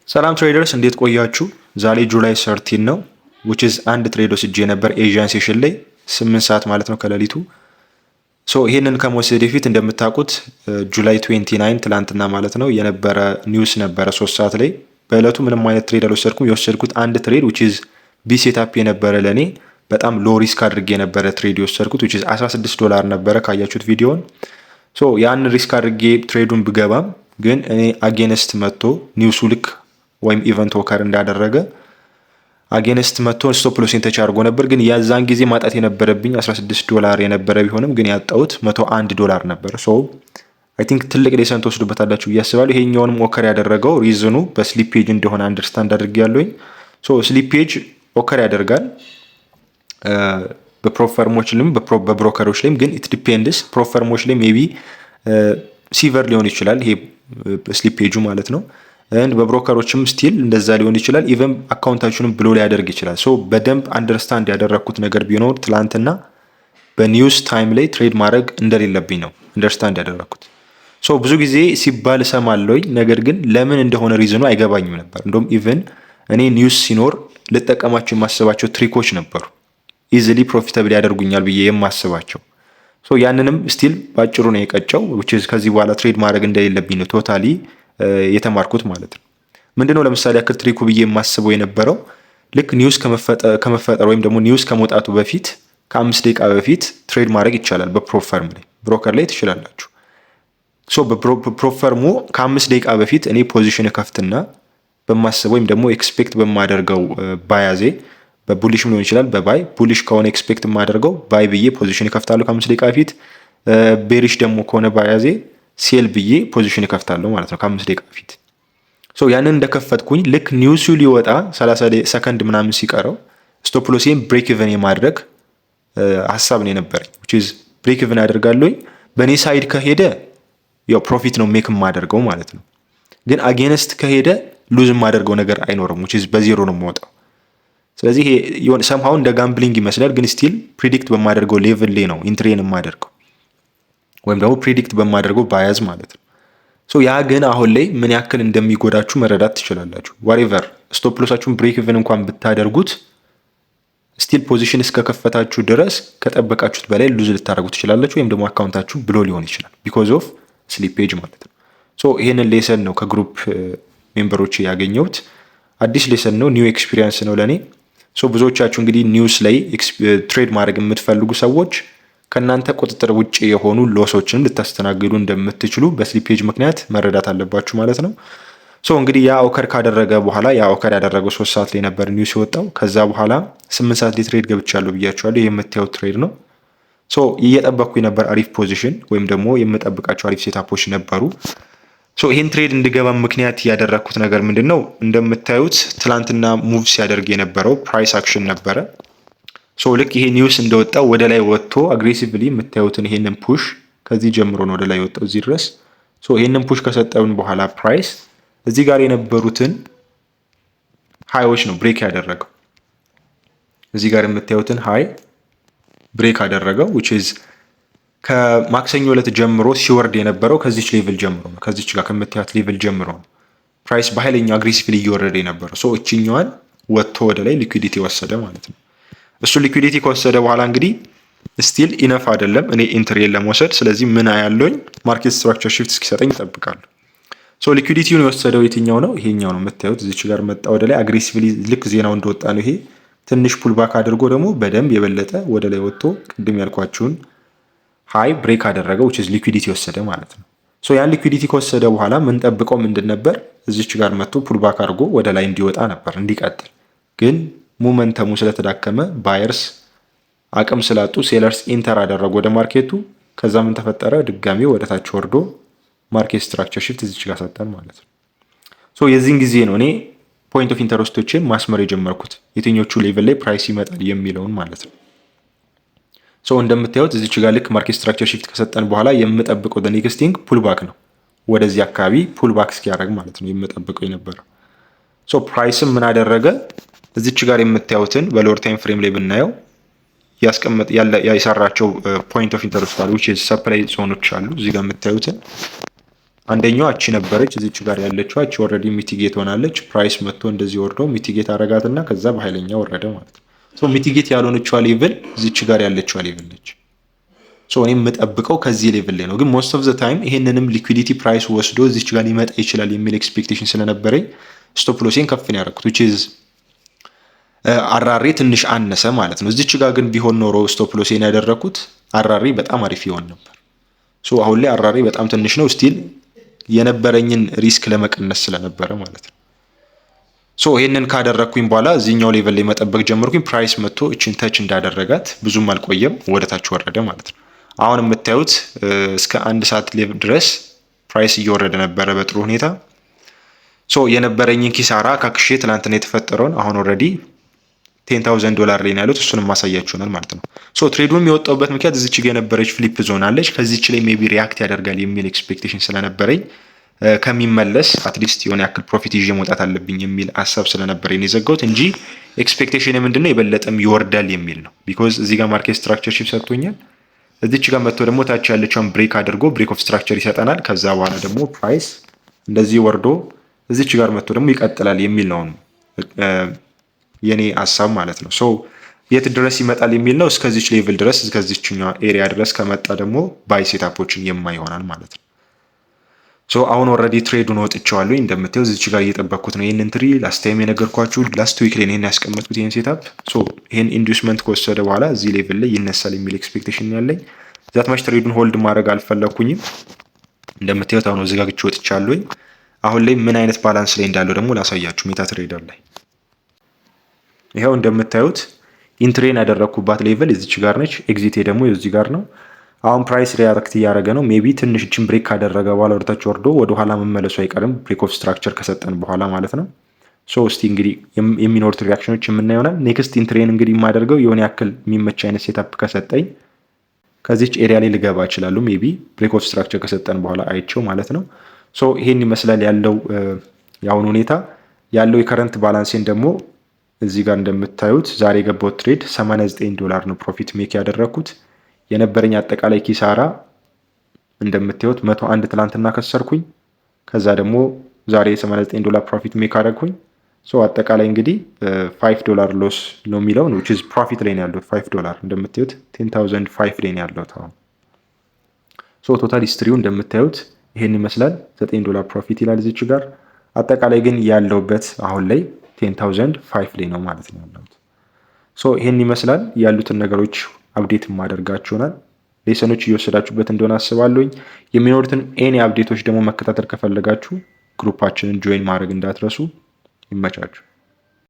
ሰላም ትሬደርስ እንዴት ቆያችሁ? ዛሬ ጁላይ 13 ነው which is አንድ ትሬድ ወስጄ ነበር ኤዥያን ሴሽን ላይ 8 ሰዓት ማለት ነው ከሌሊቱ። ይሄንን ከመወሰድ በፊት እንደምታውቁት ጁላይ 29 ትላንትና ማለት ነው የነበረ ኒውስ ነበረ 3 ሰዓት ላይ። በእለቱ ምንም አይነት ትሬድ አልወሰድኩም። የወሰድኩት አንድ ትሬድ which is ቢ ሴትአፕ የነበረ ለኔ በጣም ሎ ሪስክ አድርጌ የነበረ ትሬድ የወሰድኩት which is $16 ነበረ ካያችሁት ቪዲዮን። ያን ሪስክ አድርጌ ትሬዱን ብገባም ግን እኔ አጌንስት መጥቶ ኒውሱ ልክ ወይም ኢቨንት ወከር እንዳደረገ አጌንስት መጥቶ ስቶፕ ሎሲን ተች አድርጎ ነበር። ግን ያዛን ጊዜ ማጣት የነበረብኝ $16 የነበረ ቢሆንም ግን ያጣሁት $101 ነበር። አይ ቲንክ ትልቅ ሌሰን ተወስዱበታላችሁ ብዬ አስባለሁ። ይሄኛውንም ኦከር ያደረገው ሪዝኑ በስሊፔጅ እንደሆነ አንደርስታንድ አድርጌያለሁኝ። ስሊፔጅ ኦከር ያደርጋል በፕሮፈርሞች ላይም በብሮከሮች ላይም፣ ግን ኢት ዲፔንድስ ፕሮፈርሞች ላይ ሜቢ ሲቨር ሊሆን ይችላል ይሄ ስሊፔጁ ማለት ነው። በብሮከሮችም ስቲል እንደዛ ሊሆን ይችላል። ኢቨን አካውንታችሁንም ብሎ ሊያደርግ ይችላል። በደንብ አንደርስታንድ ያደረኩት ነገር ቢኖር ትላንትና በኒውስ ታይም ላይ ትሬድ ማድረግ እንደሌለብኝ ነው አንደርስታንድ ያደረኩት። ብዙ ጊዜ ሲባል እሰማለሁኝ፣ ነገር ግን ለምን እንደሆነ ሪዝኑ አይገባኝም ነበር። እንደውም ኢቨን እኔ ኒውስ ሲኖር ልጠቀማቸው የማስባቸው ትሪኮች ነበሩ ኢዚሊ ፕሮፊታብል ያደርጉኛል ብዬ የማስባቸው። ያንንም ስቲል ባጭሩ ነው የቀጨው which is ከዚህ በኋላ ትሬድ ማድረግ እንደሌለብኝ ነው ቶታሊ የተማርኩት ማለት ነው። ምንድነው ለምሳሌ ያክል ትሪኩ ብዬ የማስበው የነበረው ልክ ኒውስ ከመፈጠር ወይም ደግሞ ኒውስ ከመውጣቱ በፊት ከ5 ደቂቃ በፊት ትሬድ ማድረግ ይቻላል። በፕሮፈርም ላይ ብሮከር ላይ ትችላላችሁ። በፕሮፈርሙ ከ5 ደቂቃ በፊት እኔ ፖዚሽን ከፍትና በማስበው ወይም ደግሞ ኤክስፔክት በማደርገው ባያዜ በቡሊሽም ሊሆን ይችላል በባይ ቡሊሽ ከሆነ ኤክስፔክት የማደርገው ባይ ብዬ ፖዚሽን ከፍታለሁ ከ5 ደቂቃ በፊት። ቤሪሽ ደግሞ ከሆነ ባያዜ ሴል ብዬ ፖዚሽን ከፍታለሁ ማለት ነው ከ5 ደቂቃ በፊት። ያንን እንደከፈትኩኝ ልክ ኒውሱ ሊወጣ 30 ሰከንድ ምናምን ሲቀረው ስቶፕ ሎሴን ብሬክ ኢቨን የማድረግ ሀሳብ ነው የነበረኝ which is ብሬክ ኢቨን አደርጋለሁ። በኔ ሳይድ ከሄደ ያው ፕሮፊት ነው ሜክ የማደርገው ማለት ነው። ግን አጌንስት ከሄደ ሉዝ የማደርገው ነገር አይኖርም which is በዜሮ ነው የምወጣው። ስለዚህ ይሄ ሰምሃው እንደ ጋምብሊንግ ይመስላል፣ ግን ስቲል ፕሪዲክት በማደርገው ሌቭል ላይ ነው ኢንትሬን የማደርገው ወይም ደግሞ ፕሪዲክት በማደርገው ባያዝ ማለት ነው። ያ ግን አሁን ላይ ምን ያክል እንደሚጎዳችሁ መረዳት ትችላላችሁ። ዋሬቨር ስቶፕ ሎሳችሁን ብሬክ ኢቨን እንኳን ብታደርጉት ስቲል ፖዚሽን እስከከፈታችሁ ድረስ ከጠበቃችሁት በላይ ሉዝ ልታደርጉ ትችላላችሁ፣ ወይም ደግሞ አካውንታችሁ ብሎ ሊሆን ይችላል ቢኮዝ ኦፍ ስሊፔጅ ማለት ነው። ይሄንን ሌሰን ነው ከግሩፕ ሜምበሮች ያገኘሁት። አዲስ ሌሰን ነው፣ ኒው ኤክስፒሪየንስ ነው ለኔ። ብዙዎቻችሁ እንግዲህ ኒውስ ላይ ትሬድ ማድረግ የምትፈልጉ ሰዎች ከናንተ ቁጥጥር ውጪ የሆኑ ሎሶችን ልታስተናግዱ እንደምትችሉ በስሊፔጅ ምክንያት መረዳት አለባችሁ ማለት ነው። እንግዲህ ያ ኦከር ካደረገ በኋላ ያ ኦከር ያደረገው 3 ሰዓት ላይ ነበር ኒውስ የወጣው። ከዛ በኋላ 8 ሰዓት ላይ ትሬድ ገብቻለሁ ብያችኋለሁ። ይሄ የምታዩት ትሬድ ነው። እየጠበቅኩኝ ነበር አሪፍ ፖዚሽን ወይም ደግሞ የምጠብቃቸው አሪፍ ሴታፖች ነበሩ። ይሄን ትሬድ እንድገባ ምክንያት ያደረኩት ነገር ምንድነው? እንደምታዩት ትላንትና ሙቭ ሲያደርግ የነበረው ፕራይስ አክሽን ነበረ። ልክ ይሄ ኒውስ እንደወጣው ወደ ላይ ወጥቶ አግሬሲቭሊ የምታዩትን ይሄንን ፑሽ ከዚህ ጀምሮ ነው ወደ ላይ ወጣው እዚህ ድረስ። ይሄንን ፑሽ ከሰጠውን በኋላ ፕራይስ እዚህ ጋር የነበሩትን ሃይዎች ነው ብሬክ ያደረገው። እዚህ ጋር የምታዩትን ሃይ ብሬክ አደረገው which is ከማክሰኞ ዕለት ጀምሮ ሲወርድ የነበረው ከዚች ሌቭል ጀምሮ ነው። ከዚች ጋር ከምታዩት ሌቭል ጀምሮ ነው ፕራይስ በኃይለኛ አግሬሲቭሊ እየወረደ የነበረው። እቺኛዋን ወጥቶ ወደ ላይ ሊኩዊዲቲ ወሰደ ማለት ነው። እሱ ሊኩዊዲቲ ከወሰደ በኋላ እንግዲህ ስቲል ኢነፍ አይደለም እኔ ኢንትሬን ለመውሰድ። ስለዚህ ምን አያለኝ ማርኬት ስትራክቸር shift እስኪሰጠኝ ይጠብቃሉ። ሊኩዊዲቲውን የወሰደው የትኛው ነው? ይሄኛው ነው የምታዩት። እዚች ጋር መጣ ወደ ላይ አግሬሲቭሊ ልክ ዜናው እንደወጣ ነው። ይሄ ትንሽ ፑልባክ አድርጎ ደግሞ በደንብ የበለጠ ወደ ላይ ወጥቶ ቅድም ያልኳችሁን ሃይ ብሬክ አደረገው which is ሊኩዊዲቲ ወሰደ ማለት ነው። ያን ሊኩዊዲቲ ከወሰደ በኋላ ምን ጠብቀው ምንድን ነበር? እዚች ጋር መጥቶ ፑልባክ አድርጎ ወደ ላይ እንዲወጣ ነበር እንዲቀጥል። ግን ሞመንተሙ ስለተዳከመ ባየርስ አቅም ስላጡ ሴለርስ ኢንተር አደረጉ ወደ ማርኬቱ። ከዛ ምን ተፈጠረ? ድጋሚ ወደ ታች ወርዶ ማርኬት ስትራክቸር shift እዚች ጋር ሰጠን ማለት ነው። የዚህን ጊዜ ነው እኔ ፖይንት ኦፍ ኢንተረስቶችን ማስመር የጀመርኩት የትኞቹ ሌቭል ላይ ፕራይስ ይመጣል የሚለውን ማለት ነው። እንደምታዩት እዚች ጋር ልክ ማርኬት ስትራክቸር shift ከሰጠን በኋላ የምጠብቀው the next thing ፑልባክ ነው። ወደዚህ አካባቢ ፑልባክ እስኪያደርግ ማለት ነው የምጠብቀው የነበረው። ፕራይስም ምን አደረገ? እዚች ጋር የምታዩትን በሎወር ታይም ፍሬም ላይ ብናየው የሰራቸው ፖይንት ኦፍ ኢንተረስት አሉ which is ሰፕላይ ዞኖች አሉ። እዚህ ጋር የምታዩትን አንደኛዋ እቺ ነበረች እዚች ጋር ያለችው እቺ ኦልሬዲ ሚቲጌት ሆናለች። ፕራይስ መጥቶ እንደዚህ ወርዶ ሚቲጌት አረጋትና ከዛ በኃይለኛ ወረደ ማለት ነው። ሶ ሚቲጌት ያልሆነችው ሌቭል እዚች ጋር ያለችው ሌቭል ነች። ሶ እኔም የምጠብቀው ከዚህ ሌቭል ላይ ነው። ግን ሞስት ኦፍ ዘ ታይም ይሄንንም ሊኩዊዲቲ ፕራይስ ወስዶ እዚች ጋር ሊመጣ ይችላል የሚል ኤክስፔክቴሽን ስለነበረኝ ስቶፕ ሎሴን ከፍ ነው ያደረኩት which is አራሬ ትንሽ አነሰ ማለት ነው። እዚች ጋር ግን ቢሆን ኖሮ ስቶፕ ሎሴን ያደረኩት አራሬ በጣም አሪፍ ይሆን ነበር። ሶ አሁን ላይ አራሬ በጣም ትንሽ ነው ስቲል የነበረኝን ሪስክ ለመቀነስ ስለነበረ ማለት ነው። ሶ ይሄንን ካደረኩኝ በኋላ እዚህኛው ሌቭል ላይ መጠበቅ ጀመርኩኝ። ፕራይስ መጥቶ እቺን ተች እንዳደረጋት ብዙም አልቆየም ወደታች ወረደ ማለት ነው። አሁን የምታዩት እስከ 1 ሰዓት ሌቭል ድረስ ፕራይስ እየወረደ ነበረ በጥሩ ሁኔታ። ሶ የነበረኝን ኪሳራ ካክሼ ትላንትና የተፈጠረውን አሁን ኦልሬዲ $10,000 ላይ ነው ያሉት እሱንም ማሳያችሁናል ማለት ነው። ሶ ትሬዱን የወጣውበት ምክንያት እዚች ጋር የነበረች ፍሊፕ ዞን አለች ከዚች ላይ ሜቢ ሪያክት ያደርጋል የሚል ኤክስፔክቴሽን ስለነበረኝ ከሚመለስ አትሊስት የሆነ ያክል ፕሮፊት ይዤ መውጣት አለብኝ የሚል ሀሳብ ስለነበረኝ የዘጋሁት እንጂ ኤክስፔክቴሽን ምንድነው የበለጠም ይወርዳል የሚል ነው። ቢኮዝ እዚህ ጋር ማርኬት ስትራክቸር ሺፕ ሰጥቶኛል። እዚች ጋር መጥቶ ደግሞ ታች ያለችውን ብሬክ አድርጎ ብሬክ ኦፍ ስትራክቸር ይሰጠናል። ከዛ በኋላ ደግሞ ፕራይስ እንደዚህ ወርዶ እዚች ጋር መጥቶ ደግሞ ይቀጥላል የሚል ነው የኔ ሀሳብ ማለት ነው። ሶ የት ድረስ ይመጣል የሚል ነው። እስከዚች ሌቭል ድረስ እስከዚችኛው ኤሪያ ድረስ ከመጣ ደግሞ ባይ ሴታፖችን የማይሆናል ማለት ነው። ሶ አሁን ኦልሬዲ ትሬዱን ወጥቼዋለሁ። እንደምታዩ እዚች ጋር እየጠበቅኩት ነው ይሄንን ትሪ ላስት ታይም የነገርኳችሁ ላስት ዊክ ላይ ይሄን ያስቀመጥኩት ይሄን ሴታፕ። ሶ ይሄን ኢንዱስመንት ከወሰደ በኋላ እዚህ ሌቭል ላይ ይነሳል የሚል ኤክስፔክቴሽን ያለኝ። ዛት ማች ትሬዱን ሆልድ ማድረግ አልፈለኩኝም። እንደምታዩት አሁን ዘጋግቼ ወጥቻለሁኝ። አሁን ላይ ምን አይነት ባላንስ ላይ እንዳለው ደግሞ ላሳያችሁ ሜታ ትሬደር ላይ። ይሄው እንደምታዩት ኢንትሬን ያደረኩባት ሌቭል እዚች ጋር ነች። ኤግዚቴ ደግሞ እዚህ ጋር ነው። አሁን ፕራይስ ሪያክት እያደረገ ነው። ሜቢ ትንሽ እቺን ብሬክ ካደረገ በኋላ ወደታች ወርዶ ወደ ኋላ መመለሱ አይቀርም ብሬክ ኦፍ ስትራክቸር ከሰጠን በኋላ ማለት ነው። ሶ እስቲ እንግዲህ የሚኖሩት ሪያክሽኖች የምናየው ይሆናል። ኔክስት ኢንትሬን እንግዲህ የማደርገው የሆነ ያክል የሚመች አይነት ሴታፕ ከሰጠኝ ከዚች ኤሪያ ላይ ልገባ እችላለሁ። ሜቢ ብሬክ ኦፍ ስትራክቸር ከሰጠን በኋላ አይቼው ማለት ነው። ሶ ይሄን ይመስላል ያለው የአሁን ሁኔታ። ያለው የከረንት ባላንሴን ደግሞ እዚህ ጋር እንደምታዩት ዛሬ የገባው ትሬድ $89 ነው ፕሮፊት ሜክ ያደረኩት። የነበረኝ አጠቃላይ ኪሳራ እንደምታዩት 101 ትላንትና ከሰርኩኝ። ከዛ ደግሞ ዛሬ $89 ፕሮፊት ሜክ አደረኩኝ። ሶ አጠቃላይ እንግዲህ $5 ሎስ ነው የሚለው ነው which is ፕሮፊት ላይ ነው ያለው $5 እንደምታዩት 10005 ላይ ነው ያለው አሁን። ሶ ቶታል ሂስትሪው እንደምታዩት ይሄን ይመስላል። $9 ፕሮፊት ይላል እዚች ጋር። አጠቃላይ ግን ያለውበት አሁን ላይ 10005 ላይ ነው ማለት ነው ያለው። ሶ ይሄን ይመስላል ያሉትን ነገሮች አፕዴት ማደርጋችሁ ይሆናል። ሌሰኖች እየወሰዳችሁበት እንደሆነ አስባለሁኝ። የሚኖሩትን ኤኒ አፕዴቶች ደግሞ መከታተል ከፈለጋችሁ ግሩፓችንን ጆይን ማድረግ እንዳትረሱ። ይመቻችሁ።